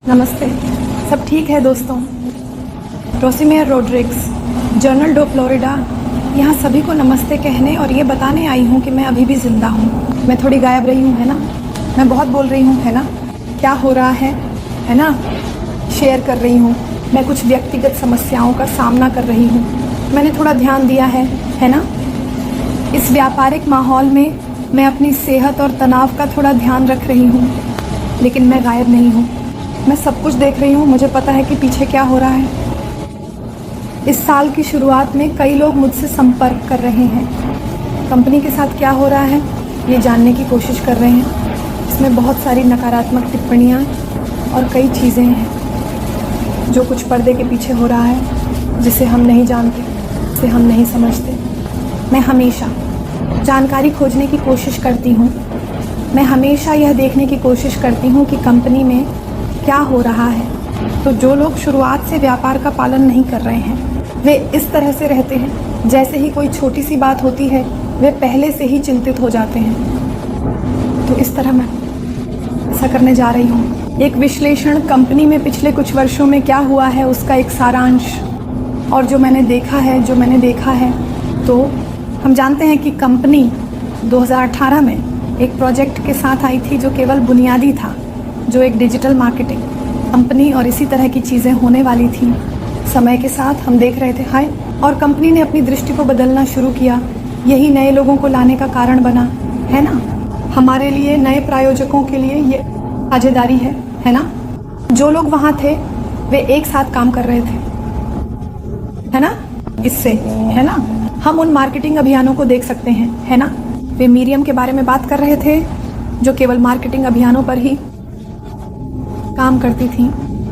नमस्ते, सब ठीक है दोस्तों। रोसिमेर रोड्रिग्स, जर्नल डो फ्लोरिडा, यहाँ सभी को नमस्ते कहने और ये बताने आई हूँ कि मैं अभी भी ज़िंदा हूँ। मैं थोड़ी गायब रही हूँ, है ना। मैं बहुत बोल रही हूँ, है ना। क्या हो रहा है ना। शेयर कर रही हूँ। मैं कुछ व्यक्तिगत समस्याओं का सामना कर रही हूँ। मैंने थोड़ा ध्यान दिया है ना। इस व्यापारिक माहौल में मैं अपनी सेहत और तनाव का थोड़ा ध्यान रख रही हूँ, लेकिन मैं गायब नहीं हूँ। मैं सब कुछ देख रही हूँ। मुझे पता है कि पीछे क्या हो रहा है। इस साल की शुरुआत में कई लोग मुझसे संपर्क कर रहे हैं। कंपनी के साथ क्या हो रहा है ये जानने की कोशिश कर रहे हैं। इसमें बहुत सारी नकारात्मक टिप्पणियाँ और कई चीज़ें हैं जो कुछ पर्दे के पीछे हो रहा है, जिसे हम नहीं जानते, जिसे हम नहीं समझते। मैं हमेशा जानकारी खोजने की कोशिश करती हूँ। मैं हमेशा यह देखने की कोशिश करती हूँ कि कंपनी में क्या हो रहा है। तो जो लोग शुरुआत से व्यापार का पालन नहीं कर रहे हैं, वे इस तरह से रहते हैं जैसे ही कोई छोटी सी बात होती है वे पहले से ही चिंतित हो जाते हैं। तो इस तरह मैं ऐसा करने जा रही हूँ। एक विश्लेषण कंपनी में पिछले कुछ वर्षों में क्या हुआ है उसका एक सारांश, और जो मैंने देखा है। तो हम जानते हैं कि कंपनी 2018 में एक प्रोजेक्ट के साथ आई थी जो केवल बुनियादी था, जो एक डिजिटल मार्केटिंग कंपनी और इसी तरह की चीज़ें होने वाली थी। समय के साथ हम देख रहे थे और कंपनी ने अपनी दृष्टि को बदलना शुरू किया। यही नए लोगों को लाने का कारण बना, है ना। हमारे लिए, नए प्रायोजकों के लिए ये साझेदारी है ना। जो लोग वहाँ थे वे एक साथ काम कर रहे थे, है ना। इससे, है ना, हम उन मार्केटिंग अभियानों को देख सकते हैं, है ना। वे मीडियम के बारे में बात कर रहे थे जो केवल मार्केटिंग अभियानों पर ही काम करती थी।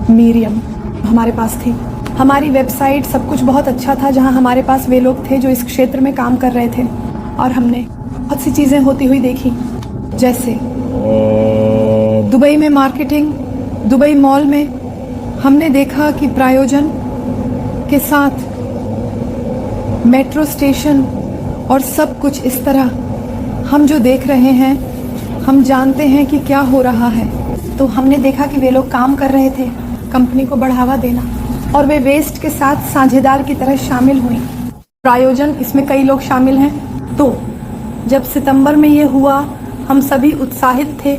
मीडियम हमारे पास थी। हमारी वेबसाइट, सब कुछ बहुत अच्छा था, जहां हमारे पास वे लोग थे जो इस क्षेत्र में काम कर रहे थे। और हमने बहुत सी चीज़ें होती हुई देखी, जैसे दुबई में मार्केटिंग, दुबई मॉल में हमने देखा कि प्रायोजन के साथ मेट्रो स्टेशन और सब कुछ इस तरह हम जो देख रहे हैं, हम जानते हैं कि क्या हो रहा है। तो हमने देखा कि वे लोग काम कर रहे थे कंपनी को बढ़ावा देना, और वे वेस्ट के साथ साझेदार की तरह शामिल हुई। प्रायोजन, इसमें कई लोग शामिल हैं। तो जब सितंबर में ये हुआ, हम सभी उत्साहित थे,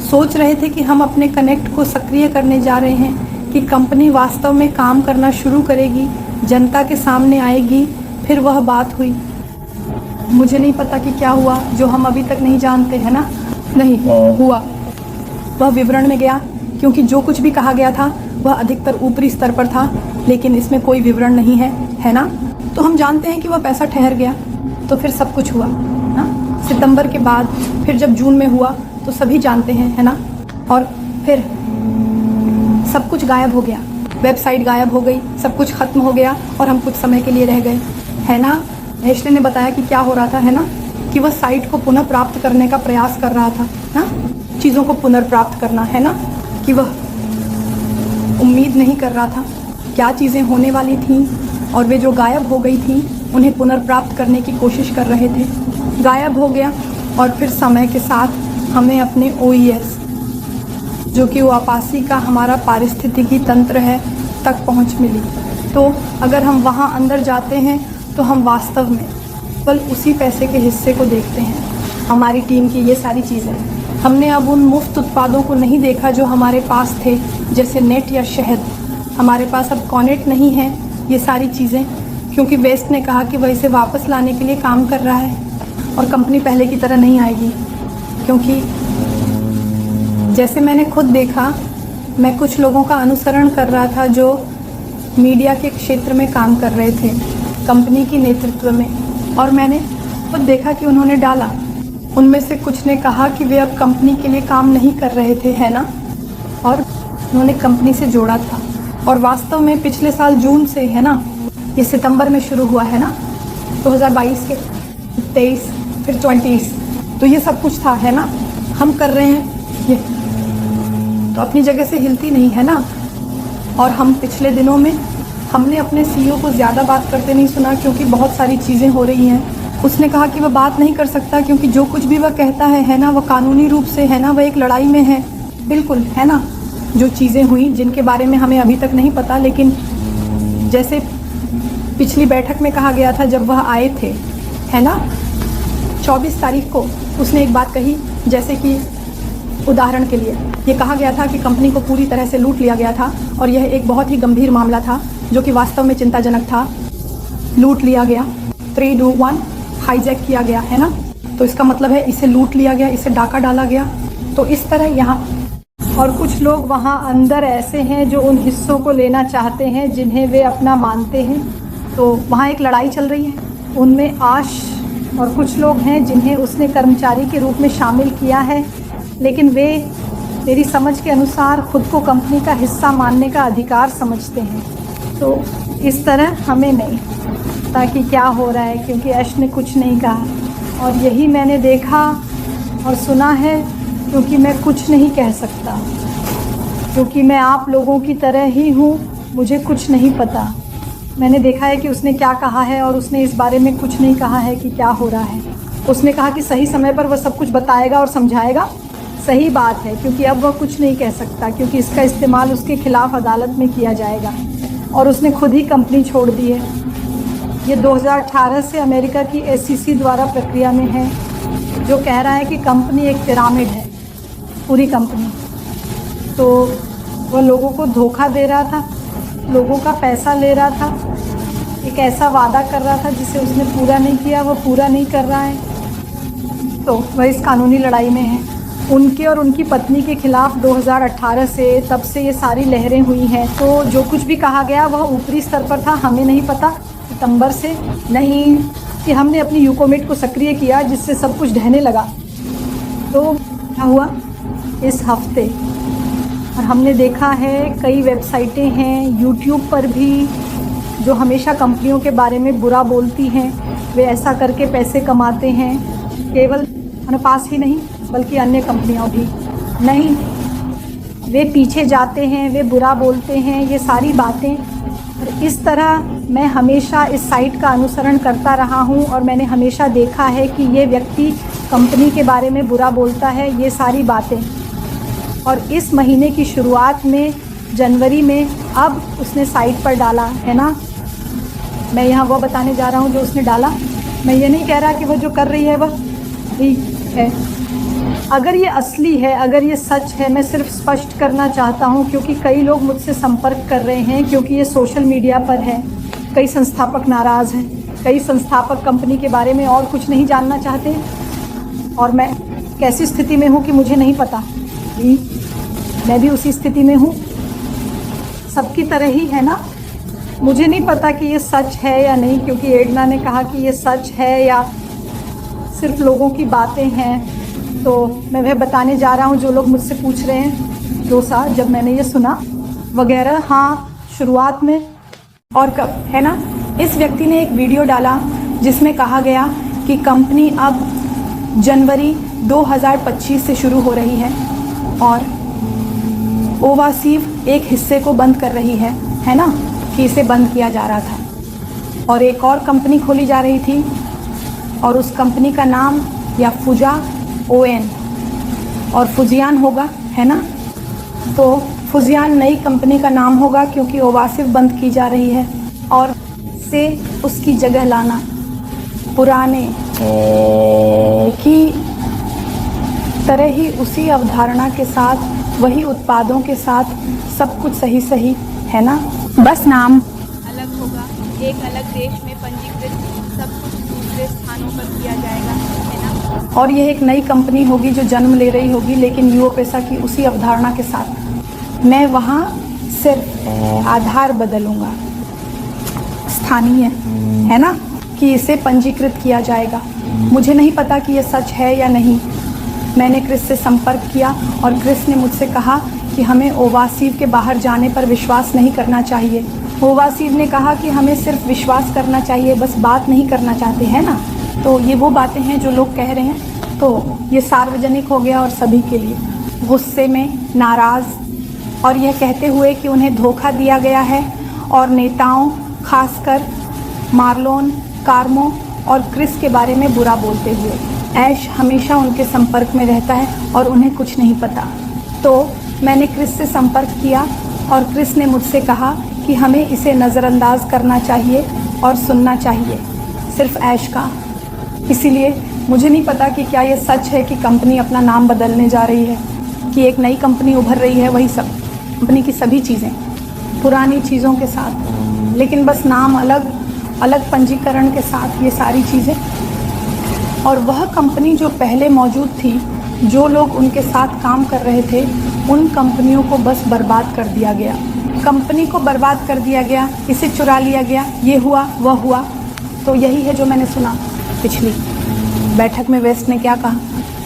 सोच रहे थे कि हम अपने कनेक्ट को सक्रिय करने जा रहे हैं, कि कंपनी वास्तव में काम करना शुरू करेगी, जनता के सामने आएगी। फिर वह बात हुई। मुझे नहीं पता कि क्या हुआ, जो हम अभी तक नहीं जानते, है ना। नहीं हुआ, वह विवरण में गया, क्योंकि जो कुछ भी कहा गया था वह अधिकतर ऊपरी स्तर पर था, लेकिन इसमें कोई विवरण नहीं है ना। तो हम जानते हैं कि वह पैसा ठहर गया। तो फिर सब कुछ हुआ ना सितंबर के बाद। फिर जब जून में हुआ तो सभी जानते हैं, है ना। और फिर सब कुछ गायब हो गया, वेबसाइट गायब हो गई, सब कुछ खत्म हो गया और हम कुछ समय के लिए रह गए, है ना। नेस्ले ने बताया कि क्या हो रहा था, है ना, कि वह साइट को पुनः प्राप्त करने का प्रयास कर रहा था ना, चीज़ों को पुनर्प्राप्त करना, है ना, कि वह उम्मीद नहीं कर रहा था क्या चीज़ें होने वाली थीं, और वे जो गायब हो गई थीं उन्हें पुनर्प्राप्त करने की कोशिश कर रहे थे। गायब हो गया, और फिर समय के साथ हमें अपने OES, जो कि वापसी का हमारा पारिस्थितिकी तंत्र है, तक पहुंच मिली। तो अगर हम वहां अंदर जाते हैं तो हम वास्तव में केवल उसी पैसे के हिस्से को देखते हैं। हमारी टीम की ये सारी चीज़ें, हमने अब उन मुफ्त उत्पादों को नहीं देखा जो हमारे पास थे, जैसे नेट या शहद। हमारे पास अब कॉनेट नहीं है, ये सारी चीज़ें, क्योंकि वेस्ट ने कहा कि वह इसे वापस लाने के लिए काम कर रहा है, और कंपनी पहले की तरह नहीं आएगी। क्योंकि जैसे मैंने खुद देखा, मैं कुछ लोगों का अनुसरण कर रहा था जो मीडिया के क्षेत्र में काम कर रहे थे कंपनी की नेतृत्व में, और मैंने खुद देखा कि उन्होंने डाला। उनमें से कुछ ने कहा कि वे अब कंपनी के लिए काम नहीं कर रहे थे, है ना, और उन्होंने कंपनी से जोड़ा था। और वास्तव में पिछले साल जून से, है ना, ये सितंबर में शुरू हुआ, है ना, 2022 के 23, फिर 24, तो ये सब कुछ था, है ना। हम कर रहे हैं ये, तो अपनी जगह से हिलती नहीं, है ना। और हम पिछले दिनों में हमने अपने CEO को ज़्यादा बात करते नहीं सुना, क्योंकि बहुत सारी चीज़ें हो रही हैं। उसने कहा कि वह बात नहीं कर सकता, क्योंकि जो कुछ भी वह कहता है ना, वह कानूनी रूप से, है ना, वह एक लड़ाई में है। बिल्कुल, है ना। जो चीज़ें हुई जिनके बारे में हमें अभी तक नहीं पता, लेकिन जैसे पिछली बैठक में कहा गया था जब वह आए थे, है ना, 24 तारीख को उसने एक बात कही, जैसे कि उदाहरण के लिए ये कहा गया था कि कंपनी को पूरी तरह से लूट लिया गया था और यह एक बहुत ही गंभीर मामला था जो कि वास्तव में चिंताजनक था। लूट लिया गया, 3, 2, 1, हाईजैक किया गया, है ना। तो इसका मतलब है इसे लूट लिया गया, इसे डाका डाला गया। तो इस तरह यहाँ और कुछ लोग वहाँ अंदर ऐसे हैं जो उन हिस्सों को लेना चाहते हैं जिन्हें वे अपना मानते हैं। तो वहाँ एक लड़ाई चल रही है। उनमें आश और कुछ लोग हैं जिन्हें उसने कर्मचारी के रूप में शामिल किया है, लेकिन वे मेरी समझ के अनुसार खुद को कंपनी का हिस्सा मानने का अधिकार समझते हैं। तो इस तरह हमें नहीं पता कि क्या हो रहा है, क्योंकि ऐश ने कुछ नहीं कहा और यही मैंने देखा और सुना है, क्योंकि मैं कुछ नहीं कह सकता, क्योंकि मैं आप लोगों की तरह ही हूँ, मुझे कुछ नहीं पता। मैंने देखा है कि उसने क्या कहा है और उसने इस बारे में कुछ नहीं कहा है कि क्या हो रहा है। उसने कहा कि सही समय पर वह सब कुछ बताएगा और समझाएगा। सही बात है, क्योंकि अब वह कुछ नहीं कह सकता, क्योंकि इसका इस्तेमाल उसके खिलाफ़ अदालत में किया जाएगा और उसने खुद ही कंपनी छोड़ दी है। ये 2018 से अमेरिका की SEC द्वारा प्रक्रिया में है, जो कह रहा है कि कंपनी एक पिरामिड है, पूरी कंपनी। तो वह लोगों को धोखा दे रहा था, लोगों का पैसा ले रहा था, एक ऐसा वादा कर रहा था जिसे उसने पूरा नहीं किया, वह पूरा नहीं कर रहा है। तो वह इस कानूनी लड़ाई में है। उनके और उनकी पत्नी के खिलाफ़ 2018 से तब से ये सारी लहरें हुई हैं। तो जो कुछ भी कहा गया वह ऊपरी स्तर पर था, हमें नहीं पता सितंबर से नहीं कि हमने अपनी यूकोमेट को सक्रिय किया जिससे सब कुछ ढहने लगा। तो क्या हुआ इस हफ्ते, और हमने देखा है कई वेबसाइटें हैं यूट्यूब पर भी जो हमेशा कंपनियों के बारे में बुरा बोलती हैं। वे ऐसा करके पैसे कमाते हैं, केवल पास ही नहीं बल्कि अन्य कंपनियां भी नहीं, वे पीछे जाते हैं, वे बुरा बोलते हैं, ये सारी बातें। और इस तरह मैं हमेशा इस साइट का अनुसरण करता रहा हूं और मैंने हमेशा देखा है कि ये व्यक्ति कंपनी के बारे में बुरा बोलता है, ये सारी बातें। और इस महीने की शुरुआत में जनवरी में अब उसने साइट पर डाला है ना। मैं यहाँ वो बताने जा रहा हूँ जो उसने डाला। मैं ये नहीं कह रहा कि वो जो कर रही है वह ठीक है। अगर ये असली है, अगर ये सच है, मैं सिर्फ स्पष्ट करना चाहता हूँ, क्योंकि कई लोग मुझसे संपर्क कर रहे हैं, क्योंकि ये सोशल मीडिया पर है। कई संस्थापक नाराज़ हैं, कई संस्थापक कंपनी के बारे में और कुछ नहीं जानना चाहते। और मैं कैसी स्थिति में हूँ कि मुझे नहीं पता, मैं भी उसी स्थिति में हूँ, सबकी तरह ही, है ना। मुझे नहीं पता कि ये सच है या नहीं, क्योंकि एडना ने कहा कि ये सच है या सिर्फ लोगों की बातें हैं। तो मैं वह बताने जा रहा हूँ जो लोग मुझसे पूछ रहे हैं, दोसा जब मैंने ये सुना वगैरह। हाँ, शुरुआत में और कब, है ना। इस व्यक्ति ने एक वीडियो डाला जिसमें कहा गया कि कंपनी अब जनवरी 2025 से शुरू हो रही है और ओवासीव एक हिस्से को बंद कर रही है ना, कि इसे बंद किया जा रहा था और एक और कंपनी खोली जा रही थी और उस कंपनी का नाम या फुजा ON और फुजियान होगा, है ना। तो फुजियान नई कंपनी का नाम होगा क्योंकि ओवासिव बंद की जा रही है और से उसकी जगह लाना पुराने की तरह ही उसी अवधारणा के साथ, वही उत्पादों के साथ, सब कुछ सही सही, है ना। बस नाम अलग होगा, एक अलग देश में पंजीकृत, सब कुछ दूसरे स्थानों पर किया जाएगा, है ना। और यह एक नई कंपनी होगी जो जन्म ले रही होगी, लेकिन यूओपेसा की उसी अवधारणा के साथ। मैं वहाँ सिर्फ आधार बदलूँगा, स्थानीय, है ना, कि इसे पंजीकृत किया जाएगा। मुझे नहीं पता कि यह सच है या नहीं। मैंने क्रिस से संपर्क किया और क्रिस ने मुझसे कहा कि हमें ओवासीव के बाहर जाने पर विश्वास नहीं करना चाहिए। ओवासीव ने कहा कि हमें सिर्फ विश्वास करना चाहिए, बस बात नहीं करना चाहते, हैं ना। तो ये वो बातें हैं जो लोग कह रहे हैं। तो ये सार्वजनिक हो गया और सभी के लिए, गुस्से में, नाराज़ और यह कहते हुए कि उन्हें धोखा दिया गया है और नेताओं, खासकर मार्लोन, कार्मो और क्रिस के बारे में बुरा बोलते हुए। ऐश हमेशा उनके संपर्क में रहता है और उन्हें कुछ नहीं पता। तो मैंने क्रिस से संपर्क किया और क्रिस ने मुझसे कहा कि हमें इसे नज़रअंदाज करना चाहिए और सुनना चाहिए, सिर्फ ऐश का। इसीलिए मुझे नहीं पता कि क्या ये सच है कि कंपनी अपना नाम बदलने जा रही है, कि एक नई कंपनी उभर रही है, वही सब कंपनी की सभी चीज़ें पुरानी चीज़ों के साथ, लेकिन बस नाम अलग अलग पंजीकरण के साथ ये सारी चीज़ें। और वह कंपनी जो पहले मौजूद थी, जो लोग उनके साथ काम कर रहे थे, उन कंपनियों को बस बर्बाद कर दिया गया। कंपनी को बर्बाद कर दिया गया, इसे चुरा लिया गया, ये हुआ वह हुआ। तो यही है जो मैंने सुना पिछली बैठक में। वेस्ट ने क्या कहा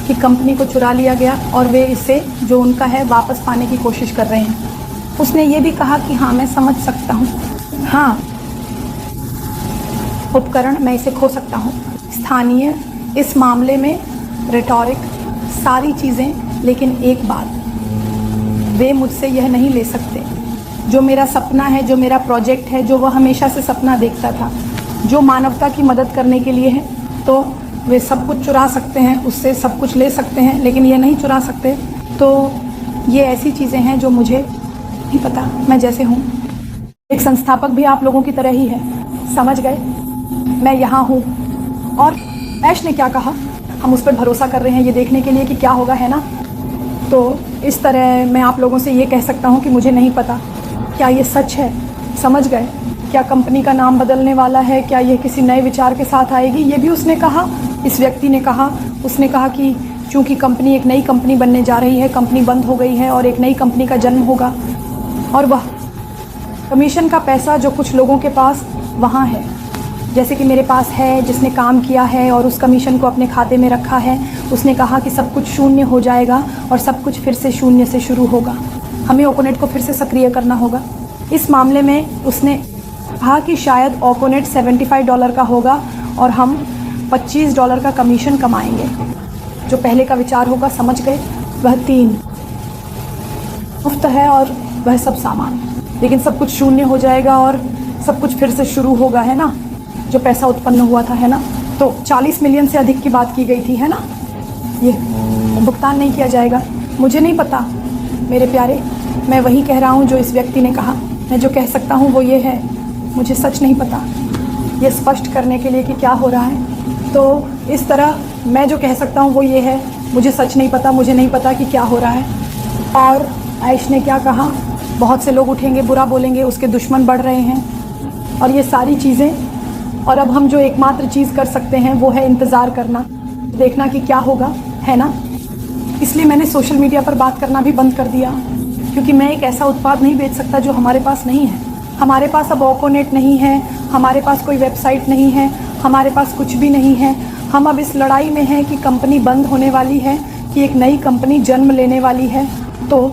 कि कंपनी को चुरा लिया गया और वे इसे जो उनका है वापस पाने की कोशिश कर रहे हैं। उसने ये भी कहा कि हाँ, मैं समझ सकता हूँ, हाँ उपकरण मैं इसे खो सकता हूँ, स्थानीय इस मामले में रेटोरिक सारी चीज़ें, लेकिन एक बात, वे मुझसे यह नहीं ले सकते जो मेरा सपना है, जो मेरा प्रोजेक्ट है, जो वह हमेशा से सपना देखता था, जो मानवता की मदद करने के लिए है। तो वे सब कुछ चुरा सकते हैं, उससे सब कुछ ले सकते हैं, लेकिन ये नहीं चुरा सकते। तो ये ऐसी चीज़ें हैं जो मुझे नहीं पता। मैं जैसे हूँ, एक संस्थापक भी आप लोगों की तरह ही है, समझ गए? मैं यहाँ हूँ। और ऐश ने क्या कहा, हम उस पर भरोसा कर रहे हैं ये देखने के लिए कि क्या होगा, है ना? तो इस तरह मैं आप लोगों से ये कह सकता हूँ कि मुझे नहीं पता क्या ये सच है, समझ गए? क्या कंपनी का नाम बदलने वाला है, क्या ये किसी नए विचार के साथ आएगी, ये भी उसने कहा, इस व्यक्ति ने कहा। उसने कहा कि चूँकि कंपनी एक नई कंपनी बनने जा रही है, कंपनी बंद हो गई है और एक नई कंपनी का जन्म होगा, और वह कमीशन का पैसा जो कुछ लोगों के पास वहाँ है, जैसे कि मेरे पास है, जिसने काम किया है और उस कमीशन को अपने खाते में रखा है, उसने कहा कि सब कुछ शून्य हो जाएगा और सब कुछ फिर से शून्य से शुरू होगा। हमें ओकोनेट को फिर से सक्रिय करना होगा। इस मामले में उसने कहा कि शायद ओकोनेट $75 का होगा और हम $25 का कमीशन कमाएंगे। जो पहले का विचार होगा, समझ गए? वह 3 मुफ्त है और वह सब सामान, लेकिन सब कुछ शून्य हो जाएगा और सब कुछ फिर से शुरू होगा, है ना? जो पैसा उत्पन्न हुआ था, है ना? तो 40 मिलियन से अधिक की बात की गई थी, है ना? ये भुगतान नहीं किया जाएगा। मुझे नहीं पता मेरे प्यारे, मैं वही कह रहा हूँ जो इस व्यक्ति ने कहा। मैं जो कह सकता हूँ वो ये है, मुझे सच नहीं पता, ये स्पष्ट करने के लिए कि क्या हो रहा है। तो इस तरह मैं जो कह सकता हूँ वो ये है, मुझे सच नहीं पता, मुझे नहीं पता कि क्या हो रहा है। और आयश ने क्या कहा, बहुत से लोग उठेंगे, बुरा बोलेंगे, उसके दुश्मन बढ़ रहे हैं और ये सारी चीज़ें। और अब हम जो एकमात्र चीज़ कर सकते हैं वो है इंतज़ार करना, देखना कि क्या होगा, है ना? इसलिए मैंने सोशल मीडिया पर बात करना भी बंद कर दिया, क्योंकि मैं एक ऐसा उत्पाद नहीं बेच सकता जो हमारे पास नहीं है। हमारे पास अब ओकोनेट नहीं है, हमारे पास कोई वेबसाइट नहीं है, हमारे पास कुछ भी नहीं है। हम अब इस लड़ाई में हैं कि कंपनी बंद होने वाली है, कि एक नई कंपनी जन्म लेने वाली है। तो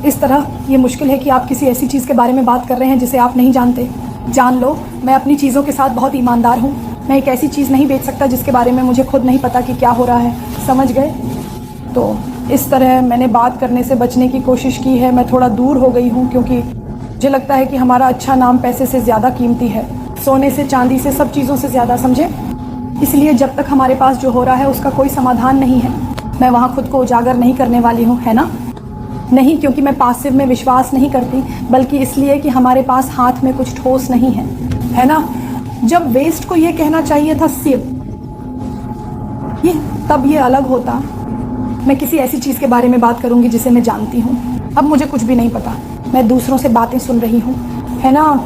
इस तरह ये मुश्किल है कि आप किसी ऐसी चीज़ के बारे में बात कर रहे हैं जिसे आप नहीं जानते। जान लो, मैं अपनी चीज़ों के साथ बहुत ईमानदार हूँ। मैं एक ऐसी चीज़ नहीं बेच सकता जिसके बारे में मुझे खुद नहीं पता कि क्या हो रहा है, समझ गए? तो इस तरह मैंने बात करने से बचने की कोशिश की है। मैं थोड़ा दूर हो गई हूँ, क्योंकि मुझे लगता है कि हमारा अच्छा नाम पैसे से ज़्यादा कीमती है, सोने से, चांदी से, सब चीज़ों से ज़्यादा, समझे? इसलिए जब तक हमारे पास जो हो रहा है उसका कोई समाधान नहीं है, मैं वहाँ खुद को उजागर नहीं करने वाली हूँ, है ना? नहीं क्योंकि मैं पासिव में विश्वास नहीं करती, बल्कि इसलिए कि हमारे पास हाथ में कुछ ठोस नहीं है ना? जब वेस्ट को ये कहना चाहिए था सिर्फ ये, तब ये अलग होता। मैं किसी ऐसी चीज़ के बारे में बात करूँगी जिसे मैं जानती हूँ। अब मुझे कुछ भी नहीं पता, मैं दूसरों से बातें सुन रही हूँ, है ना?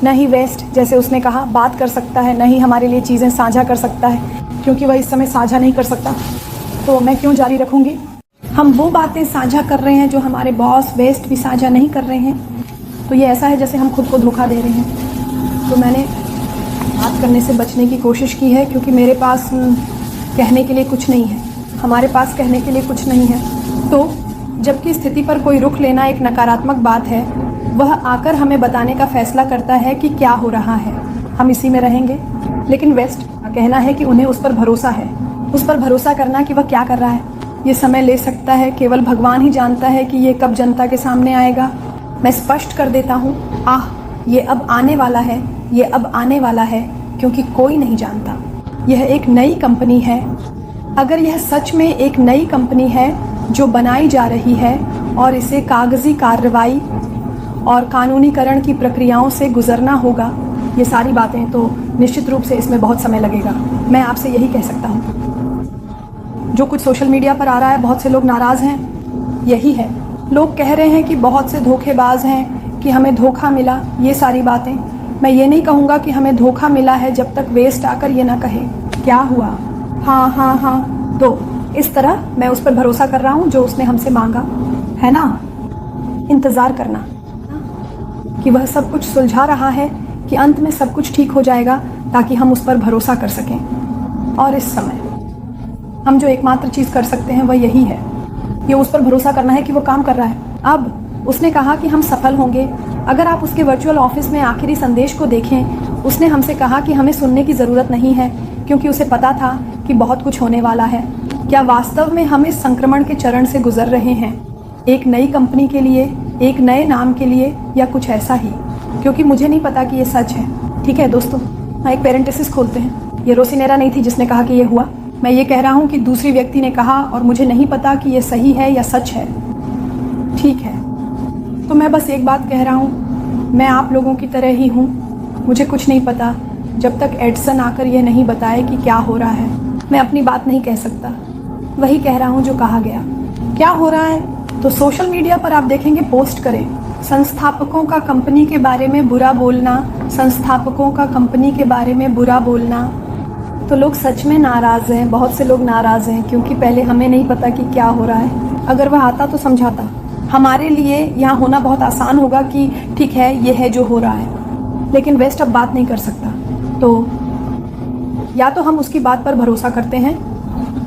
नहीं वेस्ट, जैसे उसने कहा, बात कर सकता है, नहीं हमारे लिए चीज़ें साझा कर सकता है, क्योंकि वह इस समय साझा नहीं कर सकता, तो मैं क्यों जारी रखूँगी? हम वो बातें साझा कर रहे हैं जो हमारे बॉस वेस्ट भी साझा नहीं कर रहे हैं। तो ये ऐसा है जैसे हम खुद को धोखा दे रहे हैं। तो मैंने बात करने से बचने की कोशिश की है, क्योंकि मेरे पास कहने के लिए कुछ नहीं है, हमारे पास कहने के लिए कुछ नहीं है। तो जबकि स्थिति पर कोई रुख लेना एक नकारात्मक बात है, वह आकर हमें बताने का फैसला करता है कि क्या हो रहा है, हम इसी में रहेंगे। लेकिन वेस्ट का कहना है कि उन्हें उस पर भरोसा है, उस पर भरोसा करना कि वह क्या कर रहा है। ये समय ले सकता है, केवल भगवान ही जानता है कि ये कब जनता के सामने आएगा। मैं स्पष्ट कर देता हूँ, ये अब आने वाला है, ये अब आने वाला है, क्योंकि कोई नहीं जानता। यह एक नई कंपनी है। अगर यह सच में एक नई कंपनी है जो बनाई जा रही है, और इसे कागजी कार्रवाई और कानूनीकरण की प्रक्रियाओं से गुजरना होगा। ये सारी बातें तो निश्चित रूप से इसमें बहुत समय लगेगा। मैं आपसे यही कह सकता हूँ। जो कुछ सोशल मीडिया पर आ रहा है, बहुत से लोग नाराज़ हैं, यही है। लोग कह रहे हैं कि बहुत से धोखेबाज हैं, कि हमें धोखा मिला, ये सारी बातें। मैं ये नहीं कहूँगा कि हमें धोखा मिला है जब तक वेस्ट आकर ये ना कहे क्या हुआ, हाँ हाँ हाँ। तो इस तरह मैं उस पर भरोसा कर रहा हूँ जो उसने हमसे मांगा है ना। इंतज़ार करना कि वह सब कुछ सुलझा रहा है, कि अंत में सब कुछ ठीक हो जाएगा, ताकि हम उस पर भरोसा कर सकें। और इस समय हम जो एकमात्र चीज़ कर सकते हैं वह यही है, ये उस पर भरोसा करना है कि वो काम कर रहा है। अब उसने कहा कि हम सफल होंगे। अगर आप उसके वर्चुअल ऑफिस में आखिरी संदेश को देखें, उसने हमसे कहा कि हमें सुनने की ज़रूरत नहीं है, क्योंकि उसे पता था कि बहुत कुछ होने वाला है। क्या वास्तव में हम इस संक्रमण के चरण से गुजर रहे हैं, एक नई कंपनी के लिए, एक नए नाम के लिए, या कुछ ऐसा ही? क्योंकि मुझे नहीं पता कि ये सच है। ठीक है दोस्तों, हाँ, एक पेरेंथेसिस खोलते हैं। ये रोसिनेरा नहीं थी जिसने कहा कि ये हुआ। मैं ये कह रहा हूँ कि दूसरी व्यक्ति ने कहा, और मुझे नहीं पता कि ये सही है या सच है। ठीक है, तो मैं बस एक बात कह रहा हूँ, मैं आप लोगों की तरह ही हूँ। मुझे कुछ नहीं पता जब तक एडिसन आकर ये नहीं बताए कि क्या हो रहा है। मैं अपनी बात नहीं कह सकता, वही कह रहा हूँ जो कहा गया। क्या हो रहा है तो सोशल मीडिया पर आप देखेंगे पोस्ट करें, संस्थापकों का कंपनी के बारे में बुरा बोलना, संस्थापकों का कंपनी के बारे में बुरा बोलना। तो लोग सच में नाराज़ हैं, बहुत से लोग नाराज़ हैं, क्योंकि पहले हमें नहीं पता कि क्या हो रहा है। अगर वह आता तो समझाता। हमारे लिए यहाँ होना बहुत आसान होगा कि ठीक है, ये है जो हो रहा है, लेकिन वेस्ट अब बात नहीं कर सकता। तो या तो हम उसकी बात पर भरोसा करते हैं,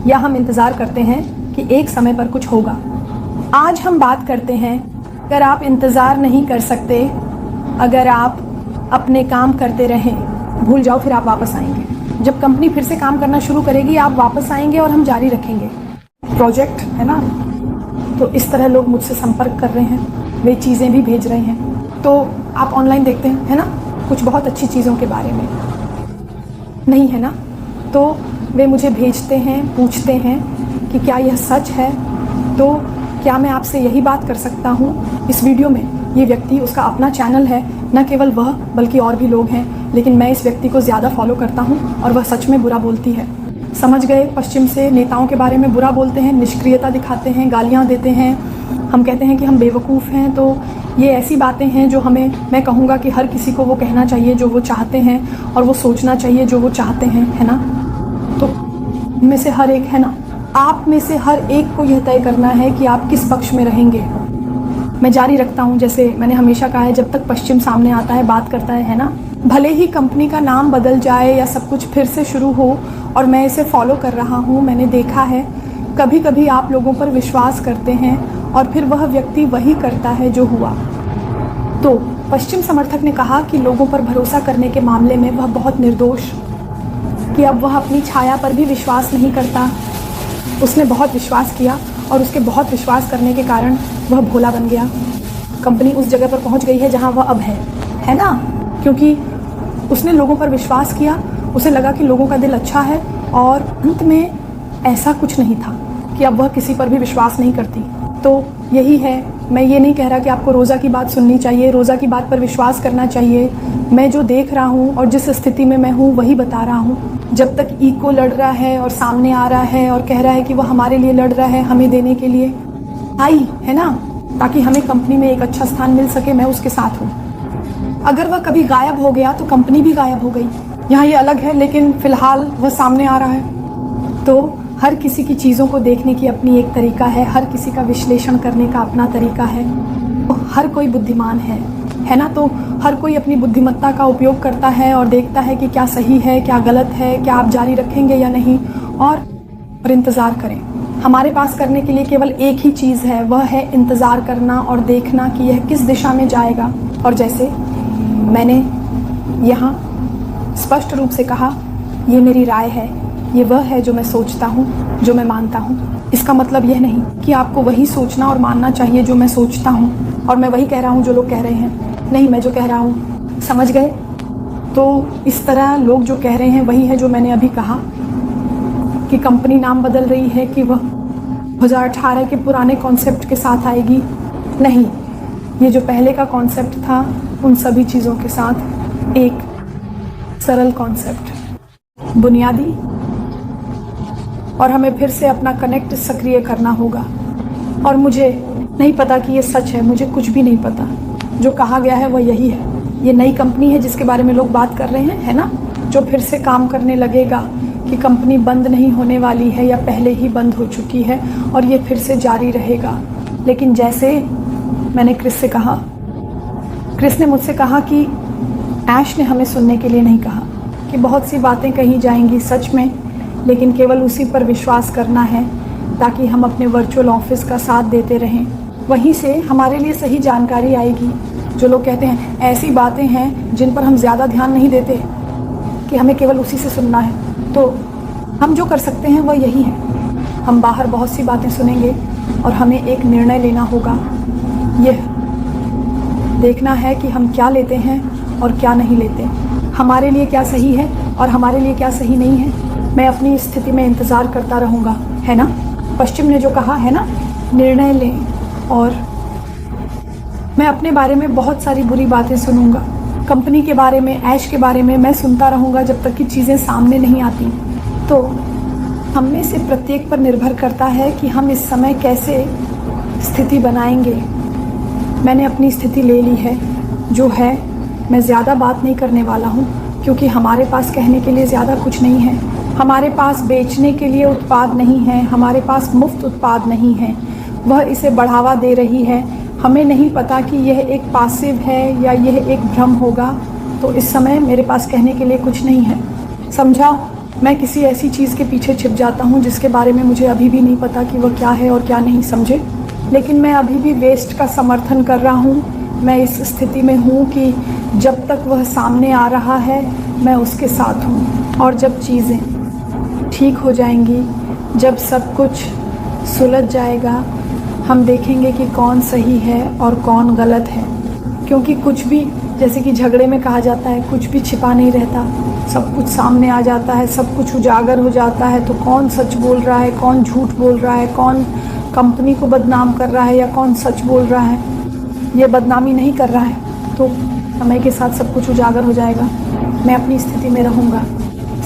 या हम इंतज़ार करते हैं कि एक समय पर कुछ होगा। आज हम बात करते हैं, अगर आप इंतज़ार नहीं कर सकते, अगर आप अपने काम करते रहें, भूल जाओ, फिर आप वापस आएंगे। जब कंपनी फिर से काम करना शुरू करेगी, आप वापस आएंगे और हम जारी रखेंगे प्रोजेक्ट, है ना। तो इस तरह लोग मुझसे संपर्क कर रहे हैं, वे चीज़ें भी भेज रहे हैं। तो आप ऑनलाइन देखते हैं, है ना, कुछ बहुत अच्छी चीज़ों के बारे में नहीं है ना, तो वे मुझे भेजते हैं, पूछते हैं कि क्या यह सच है। तो क्या मैं आपसे यही बात कर सकता हूँ इस वीडियो में? ये व्यक्ति, उसका अपना चैनल है, न केवल वह बल्कि और भी लोग हैं, लेकिन मैं इस व्यक्ति को ज़्यादा फॉलो करता हूँ और वह सच में बुरा बोलती है। समझ गए, पश्चिम से नेताओं के बारे में बुरा बोलते हैं, निष्क्रियता दिखाते हैं, गालियाँ देते हैं, हम कहते हैं कि हम बेवकूफ़ हैं। तो ये ऐसी बातें हैं जो हमें, मैं कहूँगा कि हर किसी को वो कहना चाहिए जो वो चाहते हैं, और वो सोचना चाहिए जो वो चाहते हैं, है ना। तो में से हर एक, है ना, आप में से हर एक को यह तय करना है कि आप किस पक्ष में रहेंगे। मैं जारी रखता हूँ, जैसे मैंने हमेशा कहा है, जब तक पश्चिम सामने आता है, बात करता है ना। भले ही कंपनी का नाम बदल जाए या सब कुछ फिर से शुरू हो, और मैं इसे फॉलो कर रहा हूँ, मैंने देखा है कभी कभी आप लोगों पर विश्वास करते हैं और फिर वह व्यक्ति वही करता है जो हुआ। तो पश्चिम समर्थक ने कहा कि लोगों पर भरोसा करने के मामले में वह बहुत निर्दोष, कि अब वह अपनी छाया पर भी विश्वास नहीं करता। उसने बहुत विश्वास किया, और उसके बहुत विश्वास करने के कारण वह भोला बन गया। कंपनी उस जगह पर पहुंच गई है जहां वह अब है ना, क्योंकि उसने लोगों पर विश्वास किया, उसे लगा कि लोगों का दिल अच्छा है, और अंत में ऐसा कुछ नहीं था कि अब वह किसी पर भी विश्वास नहीं करती। तो यही है, मैं ये नहीं कह रहा कि आपको रोज़ा की बात सुननी चाहिए, रोज़ा की बात पर विश्वास करना चाहिए। मैं जो देख रहा हूँ और जिस स्थिति में मैं हूँ वही बता रहा हूँ। जब तक इको लड़ रहा है और सामने आ रहा है और कह रहा है कि वह हमारे लिए लड़ रहा है, हमें देने के लिए आई है ना, ताकि हमें कंपनी में एक अच्छा स्थान मिल सके, मैं उसके साथ हूँ। अगर वह कभी गायब हो गया तो कंपनी भी गायब हो गई। यहाँ ये अलग है, लेकिन फ़िलहाल वह सामने आ रहा है। तो हर किसी की चीज़ों को देखने की अपनी एक तरीका है, हर किसी का विश्लेषण करने का अपना तरीका है। तो हर कोई बुद्धिमान है ना। तो हर कोई अपनी बुद्धिमत्ता का उपयोग करता है और देखता है कि क्या सही है, क्या गलत है, क्या आप जारी रखेंगे या नहीं, और इंतज़ार करें। हमारे पास करने के लिए केवल एक ही चीज़ है, वह है इंतज़ार करना और देखना कि यह किस दिशा में जाएगा। और जैसे मैंने यहाँ स्पष्ट रूप से कहा, ये मेरी राय है, ये वह है जो मैं सोचता हूँ, जो मैं मानता हूँ। इसका मतलब यह नहीं कि आपको वही सोचना और मानना चाहिए जो मैं सोचता हूँ, और मैं वही कह रहा हूँ जो लोग कह रहे हैं। नहीं, मैं जो कह रहा हूँ, समझ गए? तो इस तरह लोग जो कह रहे हैं वही है जो मैंने अभी कहा, कि कंपनी नाम बदल रही है, कि वह 2018 के पुराने कॉन्सेप्ट के साथ आएगी, नहीं, ये जो पहले का कॉन्सेप्ट था उन सभी चीज़ों के साथ एक सरल कॉन्सेप्ट, बुनियादी, और हमें फिर से अपना कनेक्ट सक्रिय करना होगा। और मुझे नहीं पता कि ये सच है, मुझे कुछ भी नहीं पता, जो कहा गया है वह यही है। ये नई कंपनी है जिसके बारे में लोग बात कर रहे हैं, है ना, जो फिर से काम करने लगेगा, कि कंपनी बंद नहीं होने वाली है या पहले ही बंद हो चुकी है और ये फिर से जारी रहेगा। लेकिन जैसे मैंने क्रिस से कहा, क्रिस ने मुझसे कहा कि ऐश ने हमें सुनने के लिए नहीं कहा, कि बहुत सी बातें कही जाएंगी सच में, लेकिन केवल उसी पर विश्वास करना है ताकि हम अपने वर्चुअल ऑफिस का साथ देते रहें। वहीं से हमारे लिए सही जानकारी आएगी। जो लोग कहते हैं ऐसी बातें हैं जिन पर हम ज़्यादा ध्यान नहीं देते, कि हमें केवल उसी से सुनना है, तो हम जो कर सकते हैं वह यही है, हम बाहर बहुत सी बातें सुनेंगे और हमें एक निर्णय लेना होगा। यह देखना है कि हम क्या लेते हैं और क्या नहीं लेते, हमारे लिए क्या सही है और हमारे लिए क्या सही नहीं है। मैं अपनी स्थिति में इंतज़ार करता रहूँगा, है ना। पश्चिम ने जो कहा है ना, निर्णय लें, और मैं अपने बारे में बहुत सारी बुरी बातें सुनूंगा, कंपनी के बारे में, ऐश के बारे में मैं सुनता रहूँगा जब तक कि चीज़ें सामने नहीं आती। तो हम में से प्रत्येक पर निर्भर करता है कि हम इस समय कैसे स्थिति बनाएंगे। मैंने अपनी स्थिति ले ली है जो है, मैं ज़्यादा बात नहीं करने वाला हूँ, क्योंकि हमारे पास कहने के लिए ज़्यादा कुछ नहीं है। हमारे पास बेचने के लिए उत्पाद नहीं है, हमारे पास मुफ्त उत्पाद नहीं है, वह इसे बढ़ावा दे रही है। हमें नहीं पता कि यह एक पासिव है या यह एक भ्रम होगा। तो इस समय मेरे पास कहने के लिए कुछ नहीं है, समझा। मैं किसी ऐसी चीज़ के पीछे छिप जाता हूँ जिसके बारे में मुझे अभी भी नहीं पता कि वह क्या है और क्या नहीं, समझे। लेकिन मैं अभी भी वेस्ट का समर्थन कर रहा हूँ। मैं इस स्थिति में हूँ कि जब तक वह सामने आ रहा है मैं उसके साथ हूँ, और जब चीज़ें ठीक हो जाएंगी, जब सब कुछ सुलझ जाएगा, हम देखेंगे कि कौन सही है और कौन गलत है। क्योंकि कुछ भी, जैसे कि झगड़े में कहा जाता है, कुछ भी छिपा नहीं रहता, सब कुछ सामने आ जाता है, सब कुछ उजागर हो जाता है। तो कौन सच बोल रहा है, कौन झूठ बोल रहा है, कौन कंपनी को बदनाम कर रहा है या कौन सच बोल रहा है, ये बदनामी नहीं कर रहा है, तो समय के साथ सब कुछ उजागर हो जाएगा। मैं अपनी स्थिति में रहूँगा,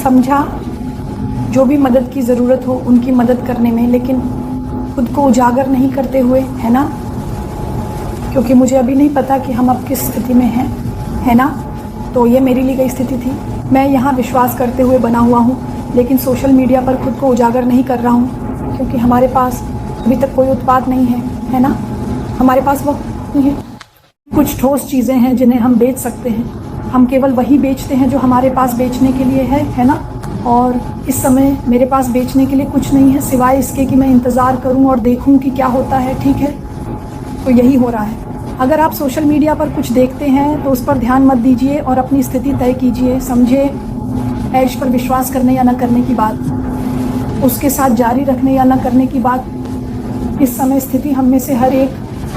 समझा। जो भी मदद की ज़रूरत हो उनकी मदद करने में, लेकिन खुद को उजागर नहीं करते हुए, है ना, क्योंकि मुझे अभी नहीं पता कि हम अब किस स्थिति में हैं, है ना। तो ये मेरी ली गई स्थिति थी। मैं यहाँ विश्वास करते हुए बना हुआ हूँ, लेकिन सोशल मीडिया पर खुद को उजागर नहीं कर रहा हूँ, क्योंकि हमारे पास अभी तक कोई उत्पाद नहीं है ना। हमारे पास वो नहीं है। कुछ ठोस चीज़ें हैं जिन्हें हम बेच सकते हैं, हम केवल वही बेचते हैं जो हमारे पास बेचने के लिए है ना। और इस समय मेरे पास बेचने के लिए कुछ नहीं है, सिवाय इसके कि मैं इंतज़ार करूं और देखूं कि क्या होता है, ठीक है। तो यही हो रहा है। अगर आप सोशल मीडिया पर कुछ देखते हैं तो उस पर ध्यान मत दीजिए और अपनी स्थिति तय कीजिए, समझे। ऐश पर विश्वास करने या न करने की बात, उसके साथ जारी रखने या न करने की बात, इस समय स्थिति हम में से हर एक,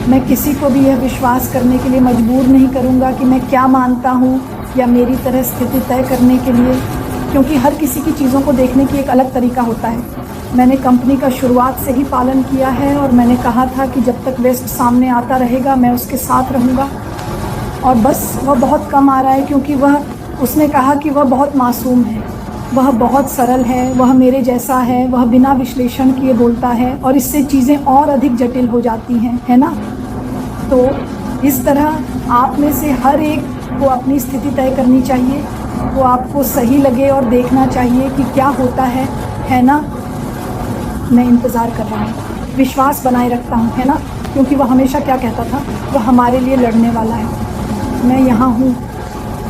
मैं किसी को भी यह विश्वास करने के लिए मजबूर नहीं करूँगा कि मैं क्या मानता हूँ या मेरी तरह स्थिति तय करने के लिए, क्योंकि हर किसी की चीज़ों को देखने की एक अलग तरीका होता है। मैंने कंपनी का शुरुआत से ही पालन किया है और मैंने कहा था कि जब तक वेस्ट सामने आता रहेगा मैं उसके साथ रहूँगा, और बस वह बहुत कम आ रहा है, क्योंकि उसने कहा कि वह बहुत मासूम है, वह बहुत सरल है, वह मेरे जैसा है, वह बिना विश्लेषण किए बोलता है, और इससे चीज़ें और अधिक जटिल हो जाती हैं, है ना। तो इस तरह आप में से हर एक को अपनी स्थिति तय करनी चाहिए, वो आपको सही लगे और देखना चाहिए कि क्या होता है ना। मैं इंतज़ार कर रहा हूँ, विश्वास बनाए रखता हूँ, है ना, क्योंकि वह हमेशा क्या कहता था, वह हमारे लिए लड़ने वाला है। मैं यहाँ हूँ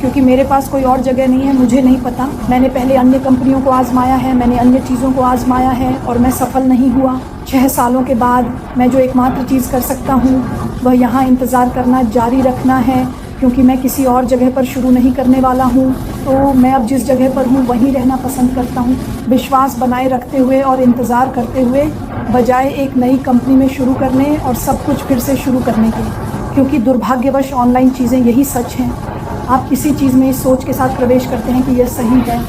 क्योंकि मेरे पास कोई और जगह नहीं है, मुझे नहीं पता। मैंने पहले अन्य कंपनियों को आज़माया है, मैंने अन्य चीज़ों को आज़माया है और मैं सफल नहीं हुआ। 6 सालों के बाद मैं जो एकमात्र चीज़ कर सकता हूँ वह यहाँ इंतज़ार करना जारी रखना है, क्योंकि मैं किसी और जगह पर शुरू नहीं करने वाला हूँ। तो मैं अब जिस जगह पर हूँ वहीं रहना पसंद करता हूँ, विश्वास बनाए रखते हुए और इंतज़ार करते हुए, बजाय एक नई कंपनी में शुरू करने और सब कुछ फिर से शुरू करने के। क्योंकि दुर्भाग्यवश ऑनलाइन चीज़ें यही सच हैं। आप किसी चीज़ में इस सोच के साथ प्रवेश करते हैं कि यह सही है,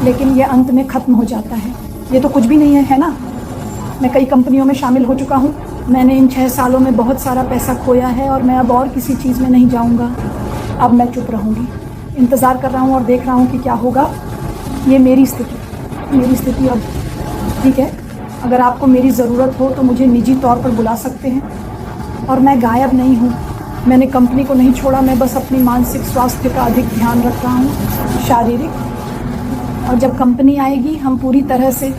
लेकिन यह अंत में ख़त्म हो जाता है। ये तो कुछ भी नहीं है, है ना। मैं कई कंपनियों में शामिल हो चुका हूँ। मैंने इन 6 सालों में बहुत सारा पैसा खोया है और मैं अब और किसी चीज़ में नहीं जाऊँगा। अब मैं चुप रहूँगी, इंतज़ार कर रहा हूँ और देख रहा हूँ कि क्या होगा। ये मेरी स्थिति अब ठीक है। अगर आपको मेरी ज़रूरत हो तो मुझे निजी तौर पर बुला सकते हैं। और मैं गायब नहीं हूँ, मैंने कंपनी को नहीं छोड़ा, मैं बस अपनी मानसिक स्वास्थ्य का अधिक ध्यान रख रहा हूँ, शारीरिक। और जब कंपनी आएगी हम पूरी तरह से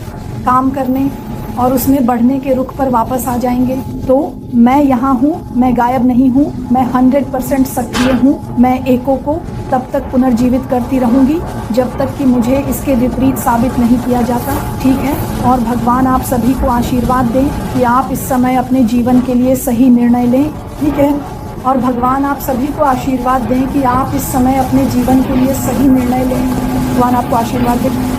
काम करने और उसमें बढ़ने के रुख पर वापस आ जाएंगे। तो मैं यहाँ हूँ, मैं गायब नहीं हूँ, मैं 100% सक्रिय हूँ। मैं एको को तब तक पुनर्जीवित करती रहूँगी जब तक कि मुझे इसके विपरीत साबित नहीं किया जाता, ठीक है। और भगवान आप सभी को आशीर्वाद दें कि आप इस समय अपने जीवन के लिए सही निर्णय लें, ठीक है। और भगवान आप सभी को आशीर्वाद दें कि आप इस समय अपने जीवन के लिए सही निर्णय लें। भगवान आपको आशीर्वाद दें।